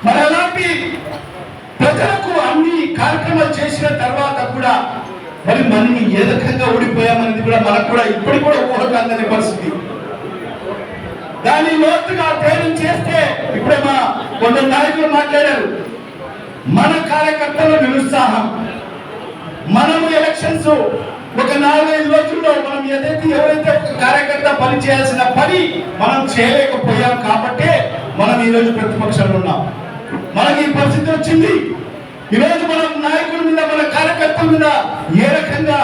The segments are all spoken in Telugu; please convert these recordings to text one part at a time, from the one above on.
మరి అలాంటి ప్రజలకు అన్ని కార్యక్రమాలు చేసిన తర్వాత కూడా మరి మనం ఏ రకంగా ఓడిపోయామనేది కూడా మనకు కూడా ఇప్పటికి కూడా ఊహకు అందని పరిస్థితి. దాని లోతుగా అధ్యయనం చేస్తే ఇప్పుడే మా కొందరు నాయకులు మాట్లాడారు. మన కార్యకర్తల నిరుత్సాహం, మనము ఎలక్షన్స్ ఒక 4-5 రోజుల్లో మనం ఎవరైతే ఒక కార్యకర్త పని చేయాల్సిన పని మనం చేయలేకపోయాం కాబట్టి మనం ఈరోజు ప్రతిపక్షంలో ఉన్నాం. మనకి ఈ పరిస్థితి వచ్చింది. ఈరోజు మనం నాయకుల మీద, మన కార్యకర్తల మీద ఏ రకంగా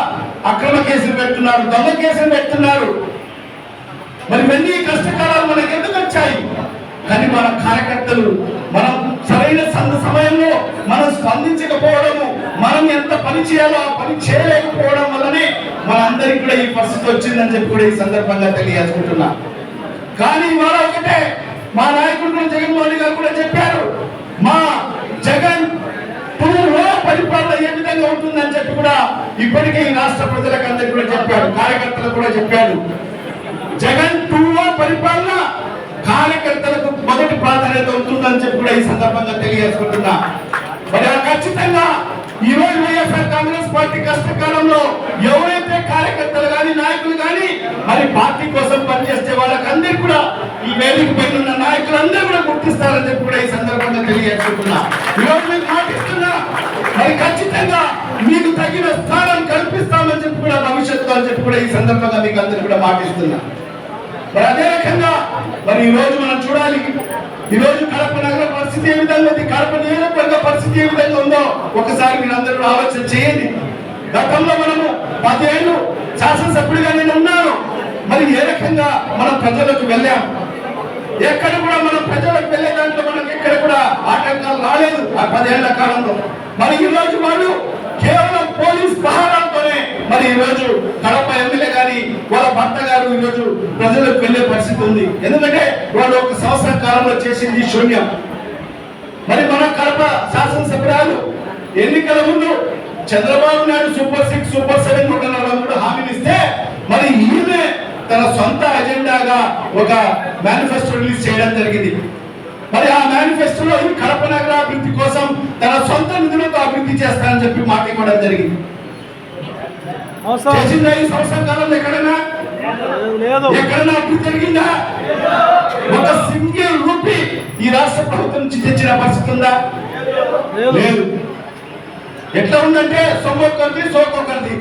అక్రమ కేసులు పెడుతున్నారు, దొంగ కేసులు పెడుతున్నారు. మరి ఇవన్నీ కష్టకాలాలు మనకు ఎందుకు వచ్చాయి? కానీ మన కార్యకర్తలు మనం సరైన సమయంలో మనం స్పందించకపోవడము, మనం ఎంత పని చేయాలో ఆ పని చేయలేకపోవడం వల్లనే మనందరికీ కూడా ఈ పరిస్థితి వచ్చిందని చెప్పి కూడా ఈ సందర్భంగా తెలియజేసుకుంటున్నా. కానీ ఇవాళ ఒకటే మా నాయకుడు జగన్మోహన్ గారు కూడా చెప్పారు, మా జగన్ 2 పరిపాలన ఏ విధంగా ఉంటుందని చెప్పి కూడా ఇప్పటికే ఈ రాష్ట్ర ప్రజలకు అందరికీ కూడా చెప్పాడు, కార్యకర్తలకు కూడా చెప్పాడు. జగన్ 2 పరిపాలన కార్యకర్తలకు మొదటి ప్రాధాన్యత ఉంటుందని చెప్పి కూడా ఈ సందర్భంగా తెలియజేసుకుంటున్నా. మరి ఖచ్చితంగా ఈ రోజు వైఎస్ఆర్ కాంగ్రెస్ పార్టీ కష్టకాలంలో ఎవరైతే కార్యకర్తలు కానీ నాయకులు కానీ మరి పార్టీ కోసం పనిచేస్తే వాళ్ళకందరికీ కూడా ఈ వేదిక పైన ఉన్న నాయకులందరూ కూడా గుర్తిస్తారని చెప్పి కూడా ఈ సందర్భంగా తెలియజేసుకుంటున్నా. ఈరోజు మీకు మాటిస్తున్నా, మరి ఖచ్చితంగా మీకు తగిన స్థానం కల్పిస్తామని చెప్పి కూడా భవిష్యత్తు అని చెప్పి కూడా ఈ సందర్భంగా మీకు అందరికీ కూడా మాటిస్తున్నా. మరి అదే రకంగా మరి ఈ రోజు మనం చూడాలి, ఈ రోజు కడప నగర పరిస్థితి ఏ విధంగా ఉంది, కడప నియోజకవర్గ పరిస్థితి ఏ విధంగా ఉందో ఒకసారి మీరు అందరూ ఆలోచన చేయండి. గతంలో మనము 10 ఏళ్ళు శాసనసభ్యుడిగా నేను ఉన్నాను. మరి ఏ రకంగా మనం ప్రజలకు వెళ్ళాం, ఎక్కడ కూడా మనం ప్రజలకు వెళ్ళే దాంట్లో మనకి ఎక్కడ కూడా ఆటంకాలు రాలేదు ఆ 10 ఏళ్ల కాలంలో. మరి ఈ రోజు వాళ్ళు కేవలం పోలీస్ పహారాలతోనే మరి ఈ రోజు కడప ఎమ్మెల్యే గాని వాళ్ళ భర్త గారు ఈ రోజు ప్రజలకు వెళ్లే పరిస్థితి ఉంది. ఎందుకంటే వాళ్ళు 1 సంవత్సర కాలంలో చేసింది శూన్యం. మరి మన కడప శాసనసభ్యురాలు ఎన్నికల ముందు చంద్రబాబు నాయుడు సూపర్ 6, సూపర్ 7 కూడా హామీలు ఇస్తే మరి ఈమె తన సొంత అజెండాగా ఒక మేనిఫెస్టో రిలీజ్ చేయడం జరిగింది. మరి ఆ మేనిఫెస్టోలో ఈ కడప నగర అభివృద్ధి కోసం తన సొంత నిధులతో అభివృద్ధి చేస్తానని చెప్పి మాట ఇవ్వడం జరిగింది. చేసిందా ఈ సంవత్సర కాలంలో ఎక్కడైనా అభివృద్ధి జరిగిందా? ఒక సింగిల్ రూపీ ఈ రాష్ట్ర ప్రభుత్వం నుంచి తెచ్చిన పరిస్థితి ఉందా? లేదు. ఎట్లా ఉందంటే సొమ్మొక్కరిది సోకొక్కరిది.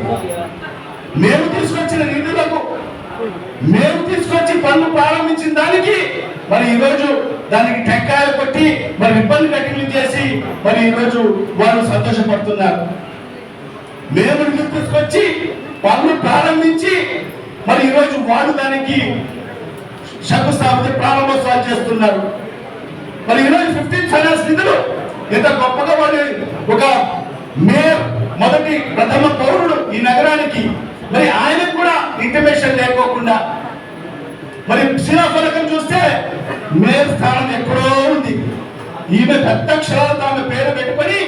మేము తీసుకొచ్చిన నిధులకు మేము తీసుకొచ్చి పనులు ప్రారంభించిన దానికి మరి ఈ రోజు దానికి టెక్కాయలు కొట్టి మరి ఇబ్బంది కట్టిలు చేసి మరి ఈ రోజు వాళ్ళు సంతోషపడుతున్నారు. మేము నిధులు తీసుకొచ్చి పనులు ప్రారంభించి మరి ఈ రోజు వాళ్ళు దానికి శంకుస్థాపన ప్రారంభోత్సవాలు చేస్తున్నారు. మరి ఈరోజు 15 ఫైనాన్స్ నిధులు ఎంత గొప్పగా వాళ్ళు ఒక మేయర్ మొదటి ప్రథమ పౌరుడు ఈ నగరానికి, మరి ఆయనకు కూడా ఇంటిమేషన్ లేకోకుండా మరి శిలాఫలకం చూస్తే మేయర్ స్థానం ఎక్కడో ఉంది. ఈమె పెద్ద అక్షరాలతో ఆమె పేరు పెట్టుకొని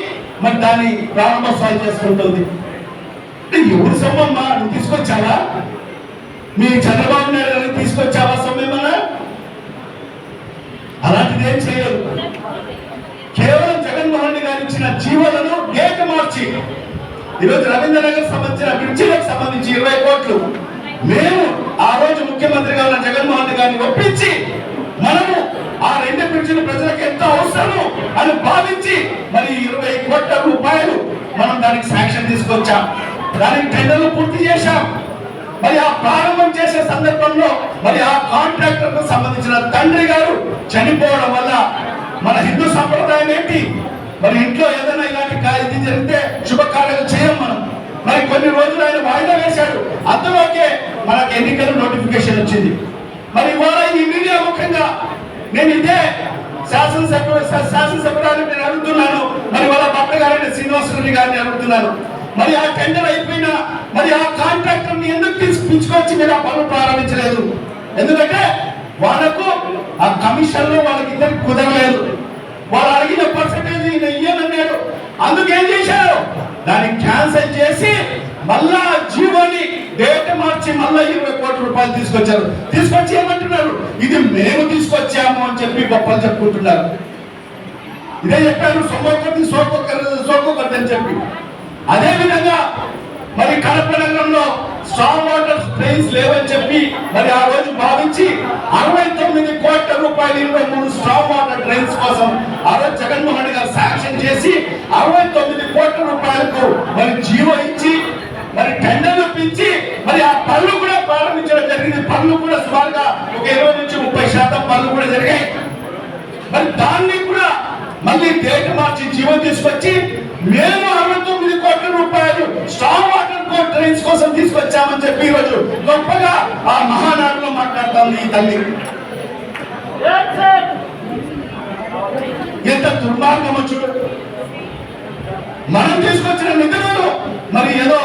మరి దాన్ని ప్రారంభోత్సవాలు చేసుకుంటుంది. ఎవరు సొమ్మమ్మా? నువ్వు తీసుకొచ్చావా? మీ చంద్రబాబు నాయుడు గారిని తీసుకొచ్చావా సొమ్మేమన్నా? అలాంటిది ఏం చేయలేదు. కేవలం జగన్మోహన్ గారు ఇచ్చిన జీవోలను డేట్ మార్చి ఈరోజు రవీంద్రనగర్ సంబంధించిన బ్రిడ్జిలకు సంబంధించి 20 కోట్లు మేము ఆ రోజు ముఖ్యమంత్రిగా ఉన్న జగన్మోహన్ గారిని ఒప్పించి మనము ఆ 2 బ్రిడ్జిలు ప్రజలకు ఎంత అవసరము అని భావించి మరి 20 కోట్ల రూపాయలు మనం దానికి శాంక్షన్ తీసుకొచ్చాం. దానికి టెండర్లు పూర్తి చేశాం. మరి ఆ ప్రారంభం చేసే సందర్భంలో మరి ఆ కాంట్రాక్టర్ కు సంబంధించిన తండ్రి గారు చనిపోవడం వల్ల మన హిందూ సంప్రదాయం ఏంటి, మరి ఇంట్లో ఏదైనా ఇలాంటి ఇది జరిగితే శుభకార్యాలు చేయం మనం. మరి కొన్ని రోజులు ఆయన వాయిదా వేశాడు, అందులోకే మనకు ఎన్నికల నోటిఫికేషన్ వచ్చింది. మరి ఇవాళ ఈ మీడియా ముఖ్యంగా నేను ఇదే శాసనసభ్యురాలు నేను అడుగుతున్నాను, మరి వాళ్ళ భర్త గారైన శ్రీనివాసరెడ్డి గారిని అడుగుతున్నాను. మరి ఆ టెండర్ అయిపోయినా మరి ఆ కాంట్రాక్టర్ ని ఎందుకు తీసుకొచ్చి మీరు ఆ పనులు ప్రారంభించలేదు? ఎందుకంటే వాళ్ళకు ఆ కమిషన్ లో వాళ్ళకి ఇద్దరికి కుదరలేదు. వాళ్ళు అడిగిన పర్సెంటేజ్ ఈయన ఇయ్యనన్నాడు. అందుకేం చేశారు? దాన్ని క్యాన్సిల్ చేసి మళ్ళా జీవోని డేట్ మార్చి మళ్ళా 20 కోట్ల రూపాయలు తీసుకొచ్చారు. తీసుకొచ్చి ఏమంటున్నారు? ఇది మేము తీసుకొచ్చాం. గొప్పలు చెప్పుకుంటున్నారు. ఇదే చెప్పారు, సోకొకటి అని చెప్పి. అదే విధంగా మరి కడప నగరంలో స్ట్రాంగ్ వాటర్ ట్రైన్స్ లేవని చెప్పి మరి ఆ రోజు భావించి 69 కోట్ల రూపాయలు 23 స్ట్రాంగ్ వాటర్ ట్రైన్స్ కోసం ఆ రోజు జగన్మోహన్ రెడ్డి గారు శాంక్షన్ చేసి 69 కోట్ల రూపాయలకు మరి జీవో ఇచ్చి మరి టెండర్లు పిలిచి మరి ఆ పనులు కూడా ప్రారంభించడం జరిగింది. పనులు కూడా సుమారుగా ఒక 20 నుంచి 30% పనులు కూడా జరిగాయి. మరి దాన్ని కూడా మళ్ళీ డేట్ మార్చి జీవో తీసుకొచ్చి మేము 69 కోట్ల రూపాయలు స్ట్రాంగ్ వాటర్ ట్రైన్స్ కోసం తీసుకొచ్చామని చెప్పి ఈరోజు గొప్పగా ఆ మహానాడులో మాట్లాడుతోంది ఈ తల్లి. ఎంత దుర్మార్గం చూడు. మనం తీసుకొచ్చిన నిధులను మరి ఏదో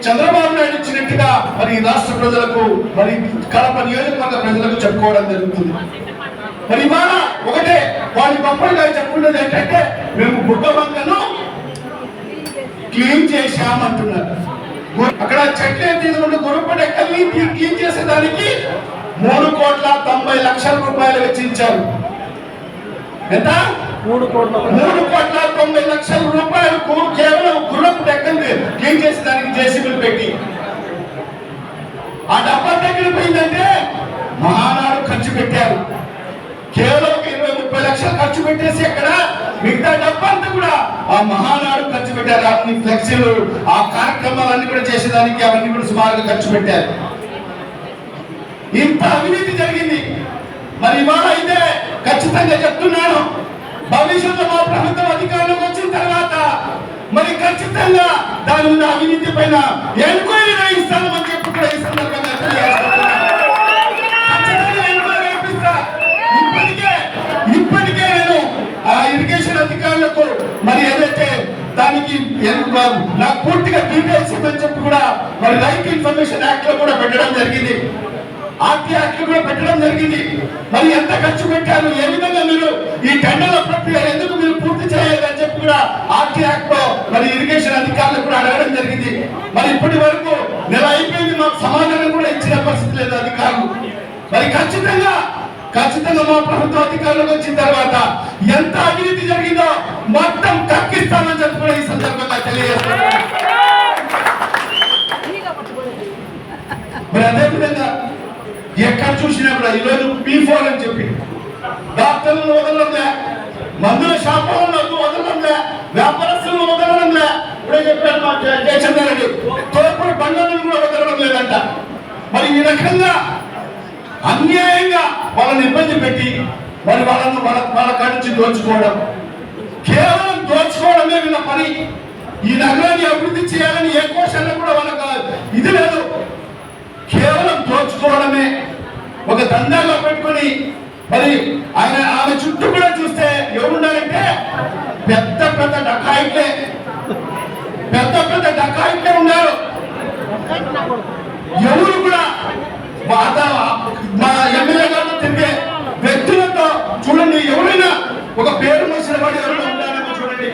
చంద్రబాబు నాయుడు ఇచ్చినట్టుగా మరి రాష్ట్ర ప్రజలకు మరి కడప నియోజకవర్గ ప్రజలకు చెప్పుకోవడం జరుగుతుంది. మరి ఇవాళ ఒకటే వాళ్ళు గొప్పగా చెప్పుకున్నది ఏంటంటే మేము బుగ్గబంకను క్లీన్ చేశామంటున్నారు. అక్కడ చెట్లు తీసుకుంటే గురుపడి ఎక్కల్ని క్లీన్ చేసేదానికి 3,90,00,000 రూపాయలు వెచ్చించారు. ఎంత? 3,90,00,000 రూపాయలు కేవలం గుర్రపు డెక్కల్ని క్లీన్ చేసేదానికి జేసీబీలు పెట్టి. ఆ డబ్బా దగ్గర పోయిందంటే మహానాడు ఖర్చు పెట్టారు. కేవలం 20-30 లక్షలు ఖర్చు పెట్టేసి అక్కడ మిగతా డబ్బంతా కూడా ఆ మహానాడు ఖర్చు పెట్టారు. అన్ని ఫ్లెక్సీలు ఆ కార్యక్రమాలన్నీ కూడా చేసేదానికి అవన్నీ కూడా సుమారుగా ఖర్చు పెట్టారు. ఇంత అవినీతి జరిగింది. మరి ఇవాళ అయితే ఖచ్చితంగా చెప్తున్నాను, భవిష్యత్తులో మా ప్రభుత్వం అధికారంలోకి వచ్చిన తర్వాత మరి ఖచ్చితంగా దాని ఉన్న అవినీతి పైన ఎంక్వైరీ వేయిస్తామని చెప్పి కూడా ఈ సందర్భంగా తెలియజేస్తున్నాను. ఇప్పటికే నేను ఆ ఇరిగేషన్ అధికారులకు మరి ఏదైతే దానికి నాకు పూర్తిగా డీటెయిల్స్ ఇవ్వని చెప్పి కూడా మరి రైట్ ఇన్ఫర్మేషన్ యాక్ట్ లో కూడా పెట్టడం జరిగింది. ఆర్టీ యాక్ట్ కూడా పెట్టడం జరిగింది. మరి ఎంత ఖర్చు పెట్టారు, ఏ విధంగా మీరు ఈ టెండర్ల ప్రక్రియ ఎందుకు మీరు పూర్తి చేయలేదని చెప్పి కూడా ఆర్టీ యాక్ట్ లో మరి ఇరిగేషన్ అధికారులకు కూడా అడగడం జరిగింది. మరి ఇప్పటి వరకు నెల అయిపోయింది, మాకు సమాధానం కూడా ఇచ్చిన పరిస్థితి లేదు అధికారులు. మరి ఖచ్చితంగా మా ప్రభుత్వ అధికారులకు వచ్చిన తర్వాత ఎంత అవినీతి జరిగిందో మొత్తం కక్కిస్తామని చెప్పి కూడా ఈ సందర్భంగా తెలియజేస్తున్నాను. మరి అదేవిధంగా ఎక్కడ చూసినా కూడా ఈరోజు P4 అని చెప్పి డాక్టర్లను వదలడంలే, మందుల షాపులను వదలడంలే, వ్యాపారస్తులను వదలడంలే. ఇప్పుడే చెప్పారు మా జయచంద్రారెడ్డి, తోపుడు బండ్లను కూడా వదలడం లేదంట. మరి ఈ రకంగా అన్యాయంగా వాళ్ళని ఇబ్బంది పెట్టి మరి వాళ్ళ కాడి నుంచి దోచుకోవడం, కేవలం దోచుకోవడమే వీళ్ళ పని. ఈ నగరాన్ని అభివృద్ధి చేయాలని ఏ కోశాల్లో కూడా వాళ్ళకి ఇది లేదు, కేవలం దోచుకోవడమే ఒక దందాగా పెట్టుకొని. మరి ఆమె చుట్టూ కూడా చూస్తే ఎవరున్నారంటే పెద్ద డకాయిట్లే ఉన్నారు. ఎవరు కూడా మా ఎమ్మెల్యే గారు తిరిగే వ్యక్తులతో చూడండి, ఎవరైనా ఒక పేరు మోసిన వాడు ఎవరైనా ఉన్నారేమో చూడండి.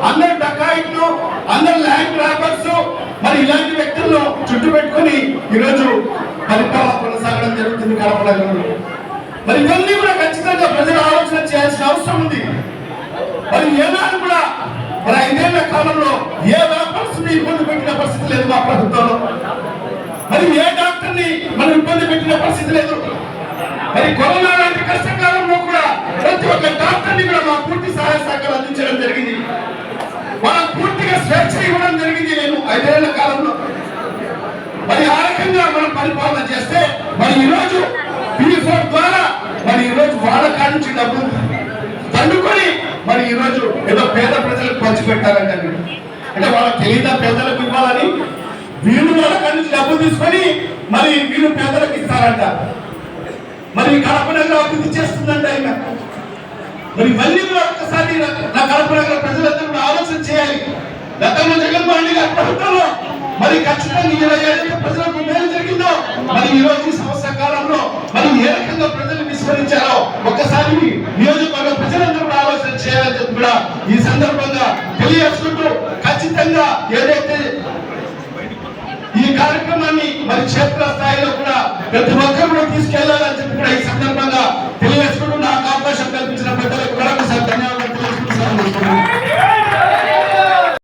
అందరు డకాయిట్లు, అందరు ల్యాండ్ గ్రాబర్స్, మరి ఇలాంటి వ్యక్తులను చుట్టూ పెట్టుకొని ఈరోజు పరిపాలన కొనసాగడం జరుగుతుంది కడప నగరంలో. మరి ఇవన్నీ కూడా ఖచ్చితంగా ప్రజలు ఆలోచన చేయాల్సిన అవసరం ఉంది. మరి ఏనాడు కూడా మరి 5 ఏళ్ల కాలంలో ఏ వ్యాపారస్తుని ఇబ్బంది పెట్టిన పరిస్థితి లేదు మా ప్రభుత్వంలో. మరి ఏ డాక్టర్ని మనం ఇబ్బంది పెట్టిన పరిస్థితి లేదు. మరి కరోనా లాంటి కష్టకాలంలో కూడా ప్రతి ఒక్క డాక్టర్ని కూడా మా పూర్తి సహాయ సహకారం అందించడం జరిగింది. వాళ్ళకు పూర్తిగా స్వేచ్ఛ ఇవ్వడం జరిగింది నేను 5 ఏళ్ల కాలంలో. మరి ఆ రకంగా మనం పరిపాలన చేస్తే మరి ఈరోజు P4 ద్వారా మరి ఈరోజు వాళ్ళ కాడి నుంచి డబ్బు దండుకొని మరి ఈరోజు ఏదో పేద ప్రజలకు పంచిపెట్టారంట. అంటే వాళ్ళకి తెలియదా పేదలకు ఇవ్వాలని? వీళ్ళు వాళ్ళ కాడి నుంచి డబ్బు తీసుకొని మరి వీళ్ళు పేదలకు ఇస్తారంట. మరి కడప నగరం అభివృద్ధి చేస్తుందంట ఆయన. మరి ఇవన్నీ కూడా ఒక్కసారి నా కడప నగర ప్రజలందరూ కూడా ఆలోచన చేయాలి. గతంలో జగన్మోహన్ రెడ్డి గారి ప్రభుత్వంలో మరి ఖచ్చితంగా 27 ప్రజలకు మేలు జరిగిందో మరి ఈ రోజు ఈ సంవత్సర కాలంలో మరి ఏ రకంగా ప్రజలు విస్మరించారో ఒక్కసారి నియోజకవర్గ ప్రజలందరూ కూడా ఆలోచన చేయాలని చెప్పి కూడా ఈ సందర్భంగా తెలియజేసుకుంటూ, ఖచ్చితంగా ఏదైతే ఈ కార్యక్రమాన్ని మరి క్షేత్ర స్థాయిలో కూడా ప్రతి ఒక్కరు